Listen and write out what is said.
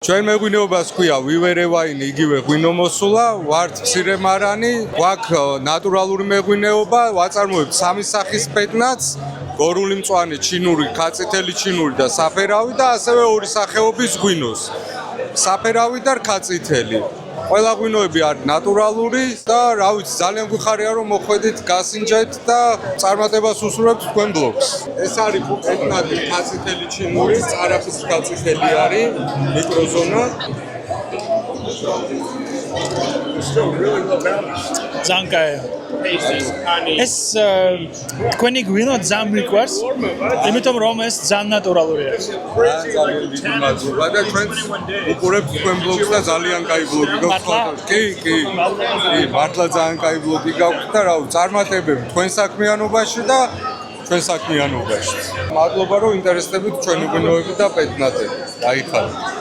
ჩვენ მეღვინეობას ქვია ვივერევაინი იგივე ღვინო მოსულა, ვართ მცირემარანი, გვაქვს ნატურალური მეღვინეობა, ვაწარმოებთ სამი სახის ბედნაც, გორული მწვანე, ჩინური, ქაწითელი ჩინური და საფერავი და ასევე ორი სახეობის ღვინოს. საფერავი და ქაწითელი. ყველა ღვინოები არის ნატურალური და რა ვიცი, ძალიან გვიხარია რომ მოხვედით, გასინჯეთ და წარმატებას უსურვებთ თქვენ ბლოგს. ეს არის ბედნადი ქაწითელი ჩინური, წარაფის ქაწითელი არის, მიკროზონა. Zankai. Es თქვენი გვინო ძალიან მიყვარს, იმიტომ რომ ეს ძალიან ნატურალური არის. ძალიან დიდი მადლობა და ჩვენ უყურებთ თქვენ ბლოგს და ძალიან კაი ბლოგი გაქვთ. კი, მართლა ძალიან კაი ბლოგი გაქვთ და რა ვიცი, წარმატებები თქვენ საქმიანობაში და ჩვენ საქმიანობაში. მადლობა რომ ინტერესდებით ჩვენი გვინოები და პედნატები. გაიხარეთ.